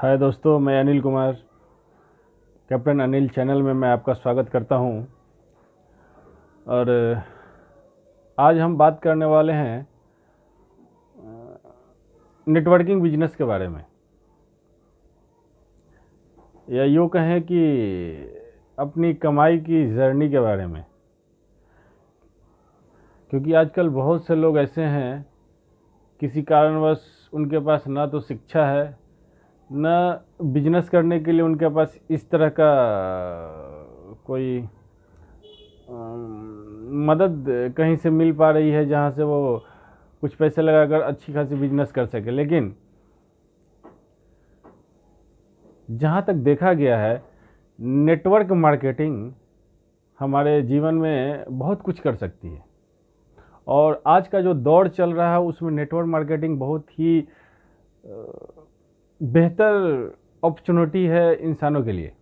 हाय दोस्तों, मैं Anil Kumar, captain Anil channel में मैं आपका स्वागत करता हूं। और आज हम बात करने वाले हैं नेटवर्किंग बिजनेस के बारे में, या यूँ कहें कि अपनी कमाई की जर्नी के बारे में। क्योंकि आजकल बहुत से लोग ऐसे हैं, किसी कारणवश उनके पास ना तो शिक्षा है, ना बिजनेस करने के लिए उनके पास इस तरह का कोई मदद कहीं से मिल पा रही है जहाँ से वो कुछ पैसे लगाकर अच्छी खासी बिजनेस कर सके। लेकिन जहाँ तक देखा गया है, नेटवर्क मार्केटिंग हमारे जीवन में बहुत कुछ कर सकती है। और आज का जो दौर चल रहा है उसमें नेटवर्क मार्केटिंग बहुत ही बेहतर अपॉर्चुनिटी है इंसानों के लिए।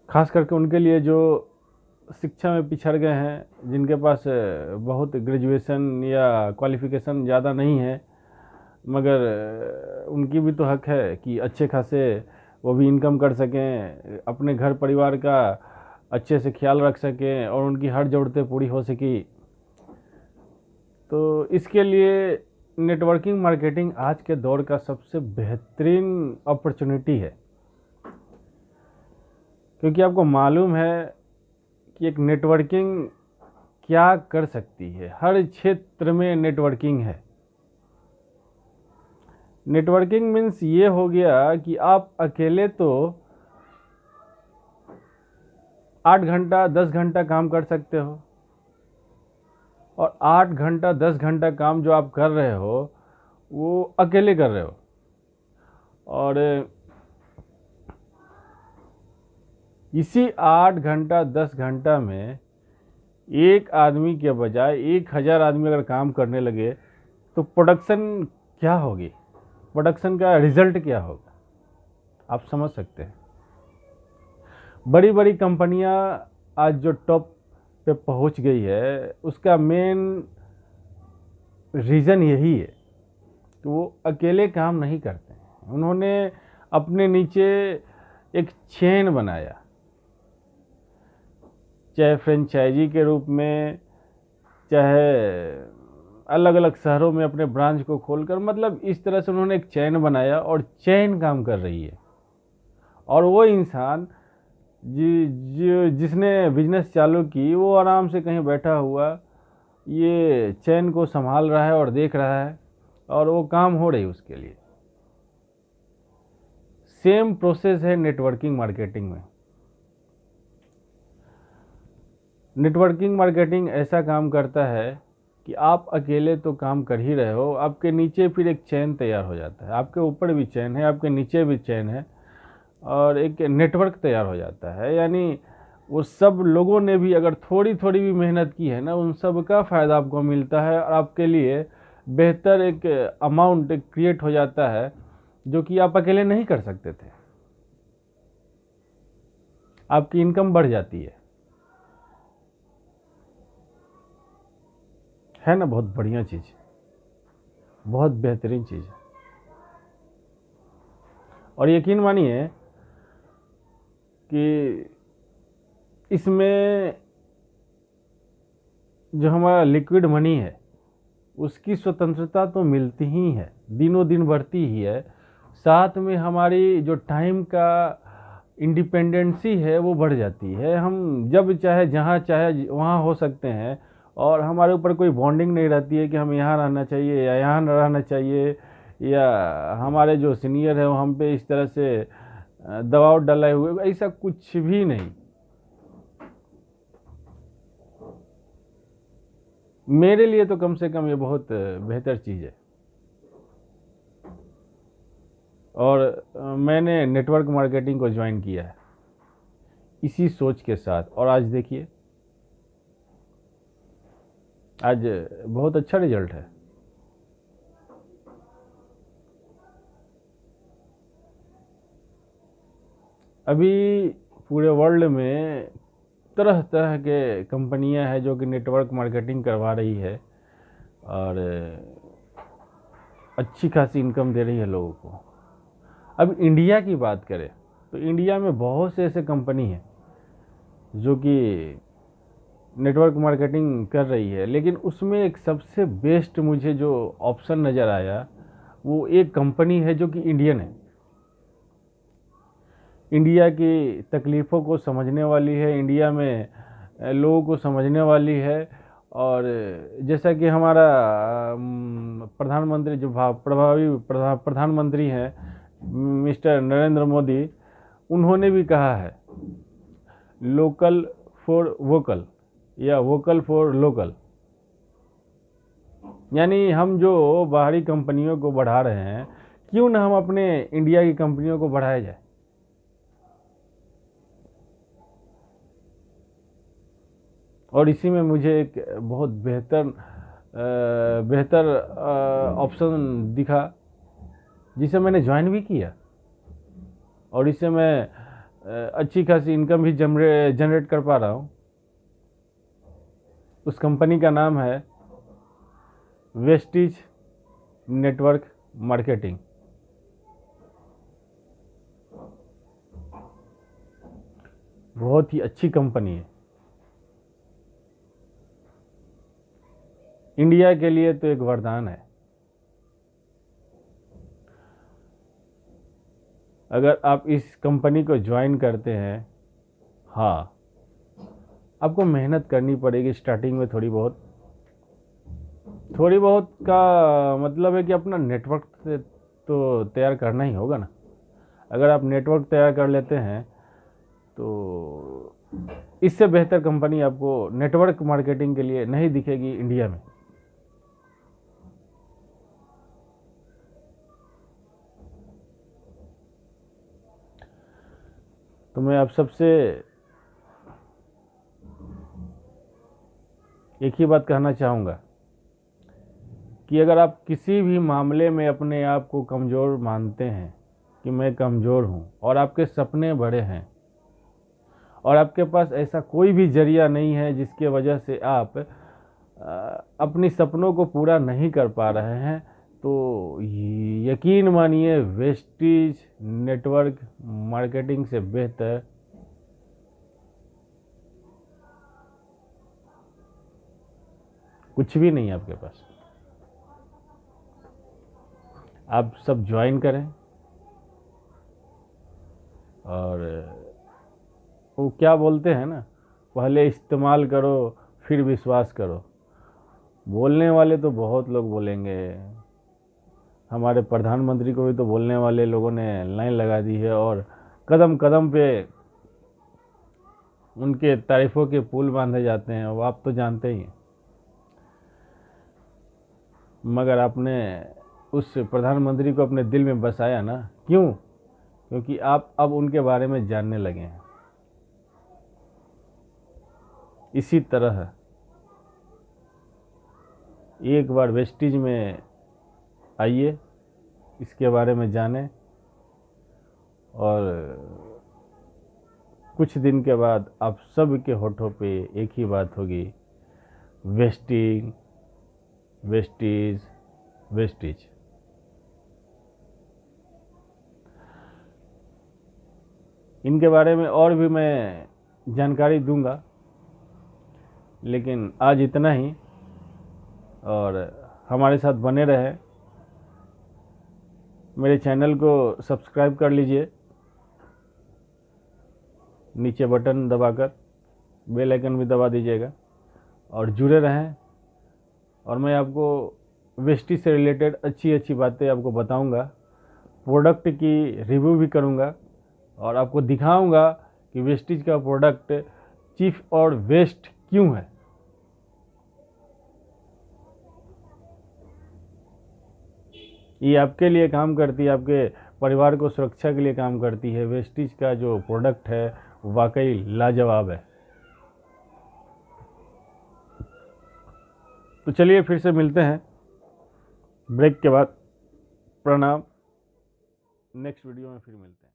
खास करके उनके लिए जो शिक्षा में पिछड़ गए हैं, जिनके पास बहुत ग्रेजुएशन या क्वालिफिकेशन ज़्यादा नहीं है, मगर उनकी भी तो हक है कि अच्छे खासे वो भी इनकम कर सकें, अपने घर परिवार का अच्छे से ख्याल रख सकें और उनकी हर ज़रूरतें पूरी हो सकी। तो इसके लिए नेटवर्किंग मार्केटिंग आज के दौर का सबसे बेहतरीन अपॉर्चुनिटी है। क्योंकि आपको मालूम है कि एक नेटवर्किंग क्या कर सकती है। हर क्षेत्र में नेटवर्किंग है। नेटवर्किंग मीन्स ये हो गया कि आप अकेले तो 8 घंटा 10 घंटा काम कर सकते हो, और 8 घंटा 10 घंटा काम जो आप कर रहे हो वो अकेले कर रहे हो। और इसी 8 घंटा 10 घंटा में एक आदमी के बजाय 1000 आदमी अगर काम करने लगे तो प्रोडक्शन क्या होगी, प्रोडक्शन का रिजल्ट क्या होगा, आप समझ सकते हैं। बड़ी बड़ी कंपनियां आज जो टॉप पे पहुंच गई है, उसका मेन रीज़न यही है कि वो अकेले काम नहीं करते हैं। उन्होंने अपने नीचे एक चेन बनाया, चाहे फ्रेंचाइजी के रूप में, चाहे अलग अलग शहरों में अपने ब्रांच को खोलकर, मतलब इस तरह से उन्होंने एक चेन बनाया और चेन काम कर रही है। और वो इंसान जिसने बिजनेस चालू की, वो आराम से कहीं बैठा हुआ ये चेन को संभाल रहा है और देख रहा है, और वो काम हो रही उसके लिए। सेम प्रोसेस है नेटवर्किंग मार्केटिंग में। नेटवर्किंग मार्केटिंग ऐसा काम करता है कि आप अकेले तो काम कर ही रहे हो, आपके नीचे फिर एक चेन तैयार हो जाता है। आपके ऊपर भी चेन है, आपके नीचे भी चेन है, और एक नेटवर्क तैयार हो जाता है। यानी वो सब लोगों ने भी अगर थोड़ी थोड़ी भी मेहनत की है ना, उन सब का फ़ायदा आपको मिलता है, और आपके लिए बेहतर एक अमाउंट क्रिएट हो जाता है जो कि आप अकेले नहीं कर सकते थे। आपकी इनकम बढ़ जाती है ना। बहुत बढ़िया चीज़, बहुत बेहतरीन चीज़ है। और यकीन मानिए कि इसमें जो हमारा लिक्विड मनी है उसकी स्वतंत्रता तो मिलती ही है, दिनों दिन बढ़ती ही है। साथ में हमारी जो टाइम का इंडिपेंडेंसी है वो बढ़ जाती है। हम जब चाहे जहाँ चाहे वहाँ हो सकते हैं, और हमारे ऊपर कोई बॉन्डिंग नहीं रहती है कि हम यहाँ रहना चाहिए या यहाँ न रहना चाहिए, या हमारे जो सीनियर है वो हम पे इस तरह से दबाव डाले हुए, ऐसा कुछ भी नहीं। मेरे लिए तो कम से कम ये बहुत बेहतर चीज़ है। और मैंने नेटवर्क मार्केटिंग को ज्वाइन किया है इसी सोच के साथ, और आज देखिए, आज बहुत अच्छा रिजल्ट है। अभी पूरे वर्ल्ड में तरह तरह के कंपनियां हैं जो कि नेटवर्क मार्केटिंग करवा रही है। और अच्छी खासी इनकम दे रही है लोगों को। अब इंडिया की बात करें तो इंडिया में बहुत से ऐसे कंपनी हैं जो कि नेटवर्क मार्केटिंग कर रही है, लेकिन उसमें एक सबसे बेस्ट मुझे जो ऑप्शन नज़र आया वो एक कंपनी है जो कि इंडियन है, इंडिया की तकलीफ़ों को समझने वाली है, इंडिया में लोगों को समझने वाली है। और जैसा कि हमारा प्रधानमंत्री जो प्रभावी प्रधानमंत्री हैं मिस्टर नरेंद्र मोदी, उन्होंने भी कहा है लोकल फॉर वोकल या वोकल फॉर लोकल, यानी हम जो बाहरी कंपनियों को बढ़ा रहे हैं क्यों ना हम अपने इंडिया की कंपनियों को बढ़ाया जाए। और इसी में मुझे एक बहुत बेहतर ऑप्शन दिखा जिसे मैंने ज्वाइन भी किया और इससे मैं अच्छी खासी इनकम भी जनरेट कर पा रहा हूँ। उस कंपनी का नाम है वेस्टीज नेटवर्क मार्केटिंग। बहुत ही अच्छी कंपनी है, इंडिया के लिए तो एक वरदान है। अगर आप इस कंपनी को ज्वाइन करते हैं, हाँ आपको मेहनत करनी पड़ेगी स्टार्टिंग में, थोड़ी बहुत का मतलब है कि अपना नेटवर्क तो तैयार करना ही होगा ना। अगर आप नेटवर्क तैयार कर लेते हैं तो इससे बेहतर कंपनी आपको नेटवर्क मार्केटिंग के लिए नहीं दिखेगी इंडिया में। तो मैं आप सबसे एक ही बात कहना चाहूँगा कि अगर आप किसी भी मामले में अपने आप को कमज़ोर मानते हैं कि मैं कमज़ोर हूँ और आपके सपने बड़े हैं और आपके पास ऐसा कोई भी जरिया नहीं है जिसके वजह से आप अपनी सपनों को पूरा नहीं कर पा रहे हैं, तो यकीन मानिए वेस्टीज नेटवर्क मार्केटिंग से बेहतर कुछ भी नहीं है आपके पास। आप सब ज्वाइन करें और वो क्या बोलते हैं ना, पहले इस्तेमाल करो फिर विश्वास करो। बोलने वाले तो बहुत लोग बोलेंगे, हमारे प्रधानमंत्री को भी तो बोलने वाले लोगों ने लाइन लगा दी है और कदम कदम पे उनके तारीफों के पुल बांधे जाते हैं, वो आप तो जानते ही हैं। मगर आपने उस प्रधानमंत्री को अपने दिल में बसाया ना, क्यों? क्योंकि आप अब उनके बारे में जानने लगे हैं। इसी तरह एक बार वेस्टीज में आइए, इसके बारे में जानें और कुछ दिन के बाद आप सब के होठों पे एक ही बात होगी, वेस्टीज वेस्टीज वेस्टीज। इनके बारे में और भी मैं जानकारी दूंगा, लेकिन आज इतना ही। और हमारे साथ बने रहे, मेरे चैनल को सब्सक्राइब कर लीजिए, नीचे बटन दबाकर बेल आइकन भी दबा दीजिएगा और जुड़े रहें। और मैं आपको वेस्टीज से रिलेटेड अच्छी अच्छी बातें आपको बताऊंगा, प्रोडक्ट की रिव्यू भी करूंगा और आपको दिखाऊंगा कि वेस्टीज का प्रोडक्ट चीफ और बेस्ट क्यों है। ये आपके लिए काम करती है, आपके परिवार को सुरक्षा के लिए काम करती है। वेस्टीज का जो प्रोडक्ट है वाकई लाजवाब है। तो चलिए फिर से मिलते हैं ब्रेक के बाद। प्रणाम, नेक्स्ट वीडियो में फिर मिलते हैं।